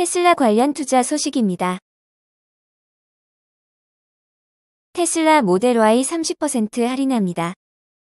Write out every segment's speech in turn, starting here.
테슬라 관련 투자 소식입니다. 테슬라 모델 Y 30% 할인합니다.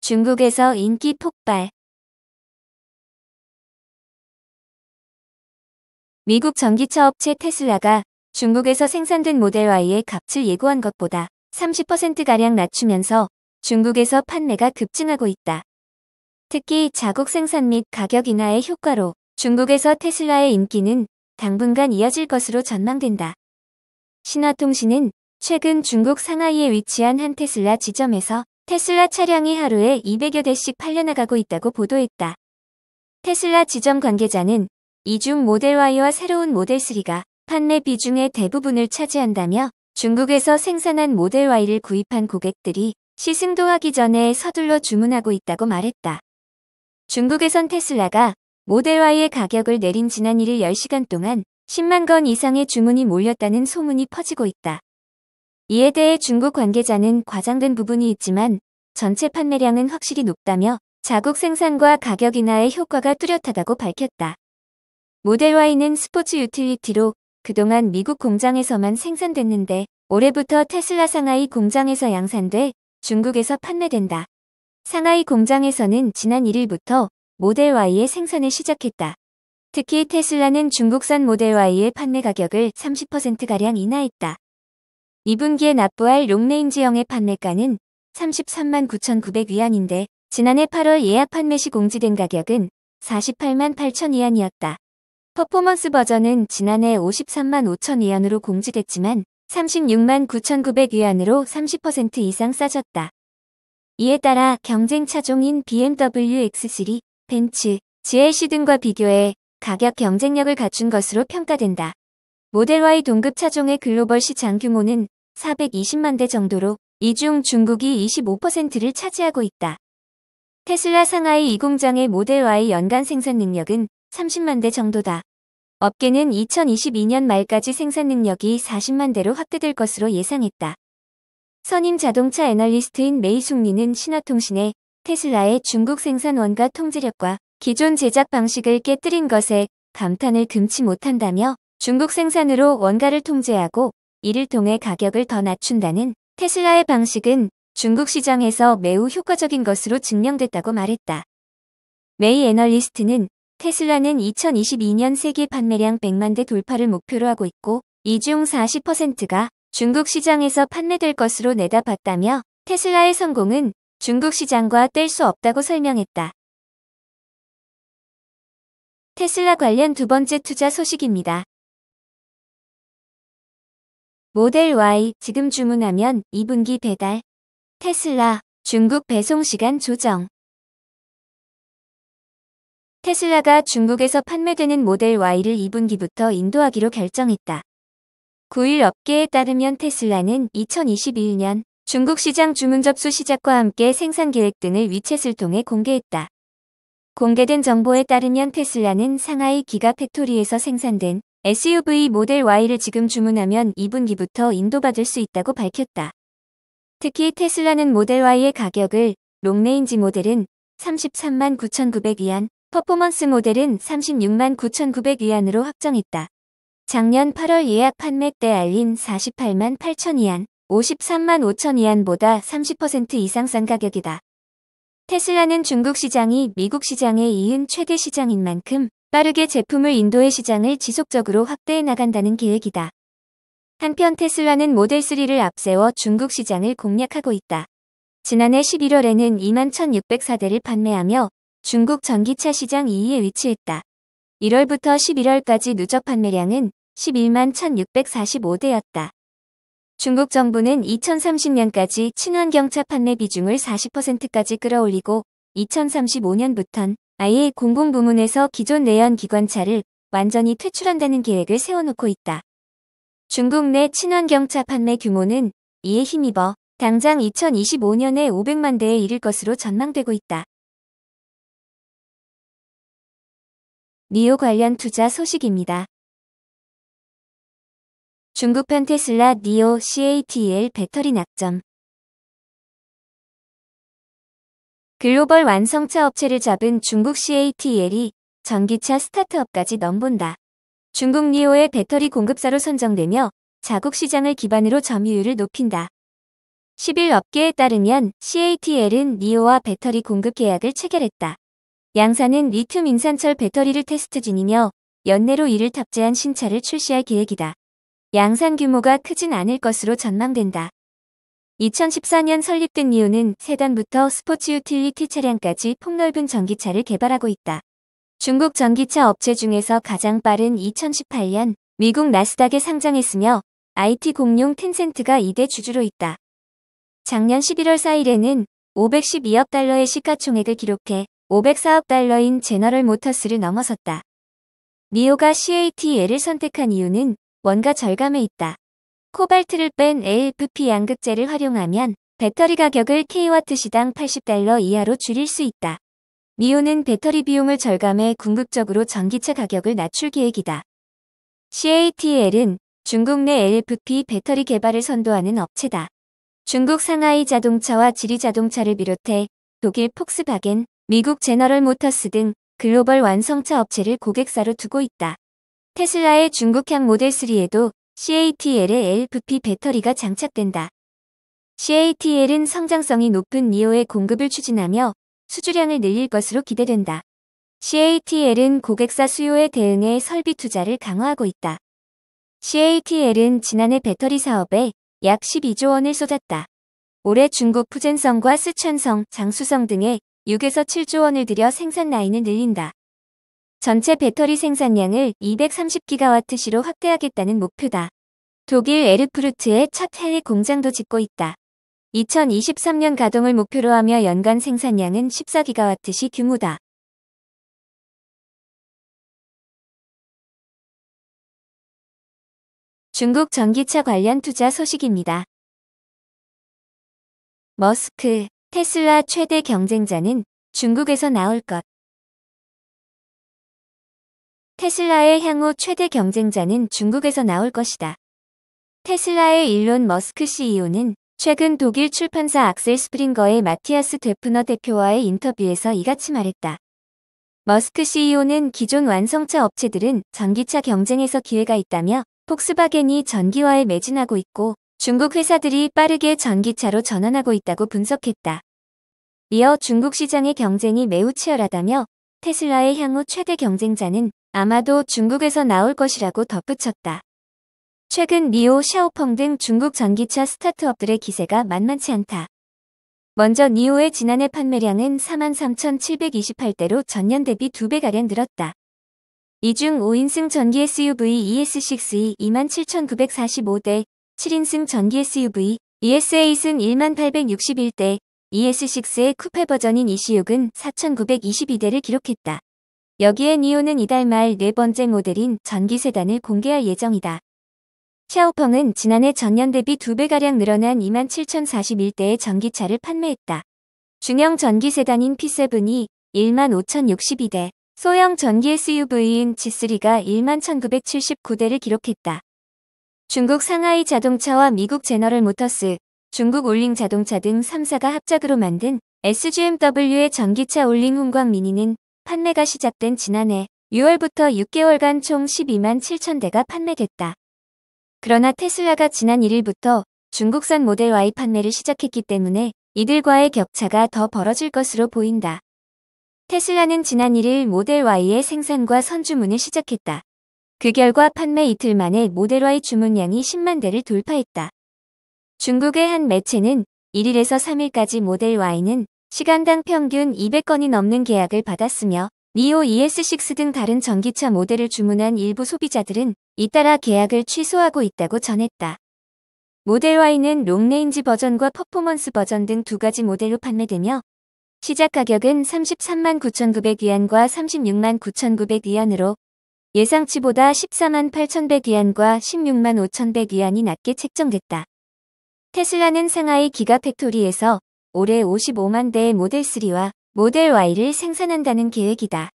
중국에서 인기 폭발. 미국 전기차 업체 테슬라가 중국에서 생산된 모델 Y의 값을 예고한 것보다 30%가량 낮추면서 중국에서 판매가 급증하고 있다. 특히 자국 생산 및 가격 인하의 효과로 중국에서 테슬라의 인기는 당분간 이어질 것으로 전망된다. 신화통신은 최근 중국 상하이에 위치한 한 테슬라 지점에서 테슬라 차량이 하루에 200여 대씩 팔려나가고 있다고 보도했다. 테슬라 지점 관계자는 이 중 모델 Y와 새로운 모델 3가 판매 비중의 대부분을 차지한다며 중국에서 생산한 모델 Y를 구입한 고객들이 시승도하기 전에 서둘러 주문하고 있다고 말했다. 중국에선 테슬라가 모델 Y의 가격을 내린 지난 1일 10시간 동안 10만 건 이상의 주문이 몰렸다는 소문이 퍼지고 있다. 이에 대해 중국 관계자는 과장된 부분이 있지만 전체 판매량은 확실히 높다며 자국 생산과 가격 인하의 효과가 뚜렷하다고 밝혔다. 모델 Y는 스포츠 유틸리티로 그동안 미국 공장에서만 생산됐는데 올해부터 테슬라 상하이 공장에서 양산돼 중국에서 판매된다. 상하이 공장에서는 지난 1일부터 모델 Y의 생산을 시작했다. 특히 테슬라는 중국산 모델 Y의 판매 가격을 30%가량 인하했다. 2분기에 납부할 롱레인지형의 판매가는 33만 9,900위안인데 지난해 8월 예약 판매 시 공지된 가격은 48만 8,000위안이었다. 퍼포먼스 버전은 지난해 53만 5,000위안으로 공지됐지만 36만 9,900위안으로 30% 이상 싸졌다. 이에 따라 경쟁 차종인 BMW X3, 벤츠, GLC 등과 비교해 가격 경쟁력을 갖춘 것으로 평가된다. 모델 Y 동급 차종의 글로벌 시장 규모는 420만 대 정도로 이 중 중국이 25%를 차지하고 있다. 테슬라 상하이 2공장의 모델 Y 연간 생산 능력은 30만 대 정도다. 업계는 2022년 말까지 생산 능력이 40만 대로 확대될 것으로 예상했다. 선임 자동차 애널리스트인 메이숙리는 신화통신에 테슬라의 중국 생산 원가 통제력과 기존 제작 방식을 깨뜨린 것에 감탄을 금치 못한다며 중국 생산으로 원가를 통제하고 이를 통해 가격을 더 낮춘다는 테슬라의 방식은 중국 시장에서 매우 효과적인 것으로 증명됐다고 말했다. 메이 애널리스트는 테슬라는 2022년 세계 판매량 100만 대 돌파를 목표로 하고 있고 이 중 40%가 중국 시장에서 판매될 것으로 내다봤다며 테슬라의 성공은 중국 시장과 뗄 수 없다고 설명했다. 테슬라 관련 두 번째 투자 소식입니다. 모델 Y 지금 주문하면 2분기 배달. 테슬라 중국 배송 시간 조정. 테슬라가 중국에서 판매되는 모델 Y를 2분기부터 인도하기로 결정했다. 9일 업계에 따르면 테슬라는 2021년 중국 시장 주문 접수 시작과 함께 생산 계획 등을 위챗을 통해 공개했다. 공개된 정보에 따르면 테슬라는 상하이 기가팩토리에서 생산된 SUV 모델 Y를 지금 주문하면 2분기부터 인도받을 수 있다고 밝혔다. 특히 테슬라는 모델 Y의 가격을 롱레인지 모델은 33만 9,900위안, 퍼포먼스 모델은 36만 9,900위안으로 확정했다. 작년 8월 예약 판매 때 알린 48만 8,000위안, 53만 5,000위안보다 30% 이상 싼 가격이다. 테슬라는 중국 시장이 미국 시장에 이은 최대 시장인 만큼 빠르게 제품을 인도의 시장을 지속적으로 확대해 나간다는 계획이다. 한편 테슬라는 모델 3를 앞세워 중국 시장을 공략하고 있다. 지난해 11월에는 2만 1,604대를 판매하며 중국 전기차 시장 2위에 위치했다. 1월부터 11월까지 누적 판매량은 11만 1,645대였다. 중국 정부는 2030년까지 친환경차 판매 비중을 40%까지 끌어올리고 2035년부턴 아예 공공부문에서 기존 내연 기관차를 완전히 퇴출한다는 계획을 세워놓고 있다. 중국 내 친환경차 판매 규모는 이에 힘입어 당장 2025년에 500만 대에 이를 것으로 전망되고 있다. 니오 관련 투자 소식입니다. 중국판 테슬라 니오 CATL 배터리 낙점. 글로벌 완성차 업체를 잡은 중국 CATL이 전기차 스타트업까지 넘본다. 중국 니오의 배터리 공급사로 선정되며 자국 시장을 기반으로 점유율을 높인다. 10일 업계에 따르면 CATL은 니오와 배터리 공급 계약을 체결했다. 양사는 리튬 인산철 배터리를 테스트 중이며 연내로 이를 탑재한 신차를 출시할 계획이다. 양산 규모가 크진 않을 것으로 전망된다. 2014년 설립된 니오는 세단부터 스포츠 유틸리티 차량까지 폭넓은 전기차를 개발하고 있다. 중국 전기차 업체 중에서 가장 빠른 2018년 미국 나스닥에 상장했으며 IT 공룡 텐센트가 2대 주주로 있다. 작년 11월 4일에는 512억 달러의 시가총액을 기록해 504억 달러인 제너럴 모터스를 넘어섰다. 니오가 CATL을 선택한 이유는 원가 절감에 있다. 코발트를 뺀 LFP 양극재를 활용하면 배터리 가격을 kW 시당 80달러 이하로 줄일 수 있다. 니오는 배터리 비용을 절감해 궁극적으로 전기차 가격을 낮출 계획이다. CATL은 중국 내 LFP 배터리 개발을 선도하는 업체다. 중국 상하이 자동차와 지리 자동차를 비롯해 독일 폭스바겐, 미국 제너럴 모터스 등 글로벌 완성차 업체를 고객사로 두고 있다. 테슬라의 중국향 모델 3에도 CATL의 LFP 배터리가 장착된다. CATL은 성장성이 높은 니오의 공급을 추진하며 수주량을 늘릴 것으로 기대된다. CATL은 고객사 수요에 대응해 설비 투자를 강화하고 있다. CATL은 지난해 배터리 사업에 약 12조 원을 쏟았다. 올해 중국 푸젠성과 쓰촨성, 장수성 등에 6에서 7조 원을 들여 생산 라인을 늘린다. 전체 배터리 생산량을 230GWh로 확대하겠다는 목표다. 독일 에르푸르트에 첫 헬리 공장도 짓고 있다. 2023년 가동을 목표로 하며 연간 생산량은 14GWh 규모다. 중국 전기차 관련 투자 소식입니다. 머스크, 테슬라 최대 경쟁자는 중국에서 나올 것. 테슬라의 향후 최대 경쟁자는 중국에서 나올 것이다. 테슬라의 일론 머스크 CEO는 최근 독일 출판사 악셀 스프링거의 마티아스 데프너 대표와의 인터뷰에서 이같이 말했다. 머스크 CEO는 기존 완성차 업체들은 전기차 경쟁에서 기회가 있다며 폭스바겐이 전기화에 매진하고 있고 중국 회사들이 빠르게 전기차로 전환하고 있다고 분석했다. 이어 중국 시장의 경쟁이 매우 치열하다며 테슬라의 향후 최대 경쟁자는 아마도 중국에서 나올 것이라고 덧붙였다. 최근 니오, 샤오펑 등 중국 전기차 스타트업들의 기세가 만만치 않다. 먼저 니오의 지난해 판매량은 43,728대로 전년 대비 2배가량 늘었다. 이 중 5인승 전기 SUV ES6이 27,945대, 7인승 전기 SUV ES8은 1861대, ES6의 쿠페 버전인 EC6은 4,922대를 기록했다. 여기에 니오는 이달 말 네 번째 모델인 전기 세단을 공개할 예정이다. 샤오펑은 지난해 전년 대비 2배가량 늘어난 27,041대의 전기차를 판매했다. 중형 전기 세단인 P7이 15,062대, 소형 전기 SUV인 G3가 11,979대를 기록했다. 중국 상하이 자동차와 미국 제너럴 모터스, 중국 올링 자동차 등 3사가 합작으로 만든 SGMW의 전기차 올링 훈광 미니는 판매가 시작된 지난해 6월부터 6개월간 총 12만 7천 대가 판매됐다. 그러나 테슬라가 지난 1일부터 중국산 모델 Y 판매를 시작했기 때문에 이들과의 격차가 더 벌어질 것으로 보인다. 테슬라는 지난 1일 모델 Y의 생산과 선주문을 시작했다. 그 결과 판매 이틀 만에 모델 Y 주문량이 10만 대를 돌파했다. 중국의 한 매체는 1일에서 3일까지 모델 Y는 시간당 평균 200건이 넘는 계약을 받았으며 니오 ES6 등 다른 전기차 모델을 주문한 일부 소비자들은 잇따라 계약을 취소하고 있다고 전했다. 모델 Y는 롱레인지 버전과 퍼포먼스 버전 등 두 가지 모델로 판매되며 시작 가격은 33만 9,900위안과 36만 9,900위안으로 예상치보다 14만 8,100위안과 16만 5,100위안이 낮게 책정됐다. 테슬라는 상하이 기가팩토리에서 올해 55만 대의 모델 3와 모델 Y를 생산한다는 계획이다.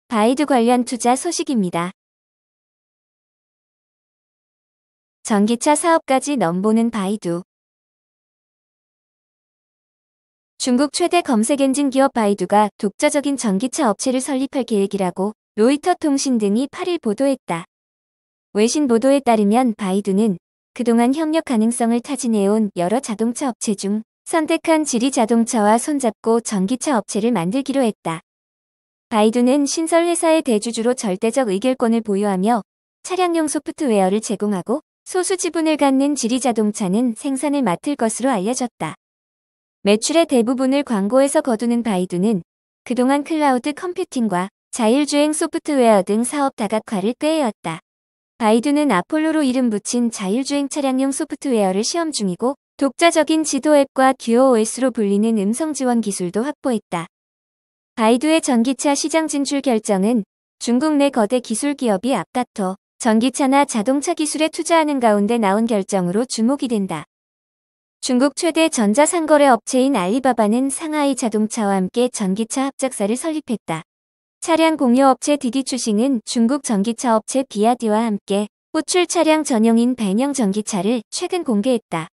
바이두 관련 투자 소식입니다. 전기차 사업까지 넘보는 바이두. 중국 최대 검색 엔진 기업 바이두가 독자적인 전기차 업체를 설립할 계획이라고 로이터 통신 등이 8일 보도했다. 외신 보도에 따르면 바이두는 그동안 협력 가능성을 타진해온 여러 자동차 업체 중 선택한 지리 자동차와 손잡고 전기차 업체를 만들기로 했다. 바이두는 신설 회사의 대주주로 절대적 의결권을 보유하며 차량용 소프트웨어를 제공하고 소수 지분을 갖는 지리 자동차는 생산을 맡을 것으로 알려졌다. 매출의 대부분을 광고에서 거두는 바이두는 그동안 클라우드 컴퓨팅과 자율주행 소프트웨어 등 사업 다각화를 꾀해왔다. 바이두는 아폴로로 이름 붙인 자율주행 차량용 소프트웨어를 시험 중이고 독자적인 지도 앱과 듀오OS로 불리는 음성 지원 기술도 확보했다. 바이두의 전기차 시장 진출 결정은 중국 내 거대 기술 기업이 앞다퉈 전기차나 자동차 기술에 투자하는 가운데 나온 결정으로 주목이 된다. 중국 최대 전자상거래 업체인 알리바바는 상하이 자동차와 함께 전기차 합작사를 설립했다. 차량 공유업체 디디추싱은 중국 전기차 업체 비아디와 함께 호출 차량 전용인 배형 전기차를 최근 공개했다.